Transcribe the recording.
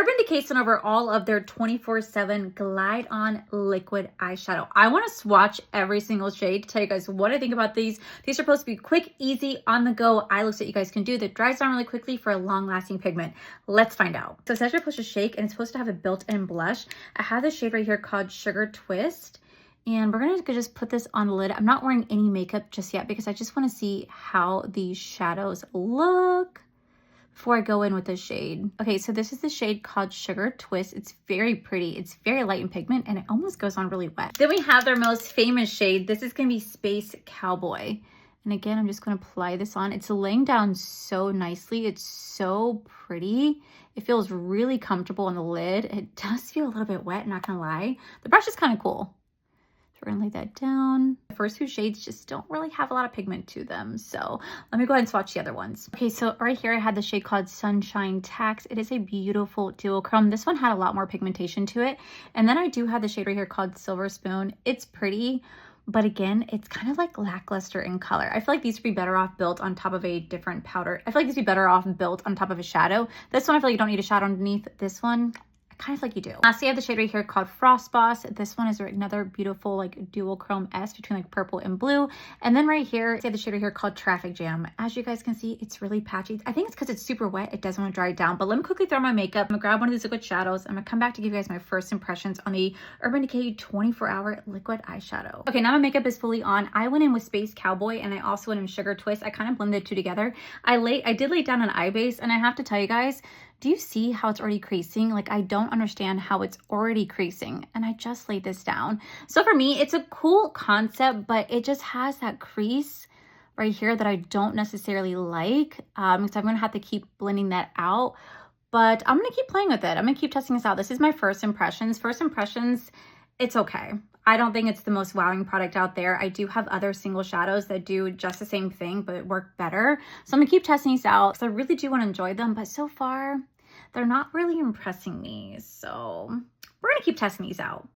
Urban Decay sent over all of their 24/7 Glide On Liquid Eyeshadow. I want to swatch every single shade to tell you guys what I think about these. These are supposed to be quick, easy, on-the-go eye looks that you guys can do that dries down really quickly for a long-lasting pigment. Let's find out. So it's actually supposed to shake, and it's supposed to have a built-in blush. I have this shade right here called Sugar Twist. And we're going to just put this on the lid. I'm not wearing any makeup just yet because I just want to see how these shadows look before I go in with this shade. Okay, so this is the shade called Sugar Twist. It's very pretty. It's very light in pigment, and it almost goes on really wet. Then we have their most famous shade. This is going to be Space Cowboy. And again, I'm just going to apply this on. It's laying down so nicely. It's so pretty. It feels really comfortable on the lid. It does feel a little bit wet, not going to lie. The brush is kind of cool. So we're gonna lay that down. The first two shades just don't really have a lot of pigment to them. So let me go ahead and swatch the other ones. Okay, so right here I had the shade called Sunshine Tax. It is a beautiful duochrome. This one had a lot more pigmentation to it. And then I do have the shade right here called Silver Spoon. It's pretty, but again, it's kind of like lackluster in color. I feel like these would be better off built on top of a different powder. I feel like these would be better off built on top of a shadow. This one, I feel like you don't need a shadow underneath. This one, kind of like you do. Lastly, I have the shade right here called Frost Boss. This one is another beautiful like duochrome S between like purple and blue. And then right here, I have the shade right here called Traffic Jam. As you guys can see, it's really patchy. I think it's because it's super wet. It doesn't want to dry down. But let me quickly throw my makeup. I'm gonna grab one of these liquid shadows. I'm gonna come back to give you guys my first impressions on the Urban Decay 24-hour liquid eyeshadow. Okay, now my makeup is fully on. I went in with Space Cowboy, and I also went in Sugar Twist. I kind of blended the two together. I did lay down an eye base, and I have to tell you guys, do you see how it's already creasing? Like, I don't understand how it's already creasing, and I just laid this down. So for me, it's a cool concept, but it just has that crease right here that I don't necessarily like, because I'm gonna have to keep blending that out. But I'm gonna keep playing with it. I'm gonna keep testing this out. This is my first impressions. First impressions, it's okay. I don't think it's the most wowing product out there. I do have other single shadows that do just the same thing, but work better. So I'm gonna keep testing these out because I really do want to enjoy them, but so far, they're not really impressing me. So we're gonna keep testing these out.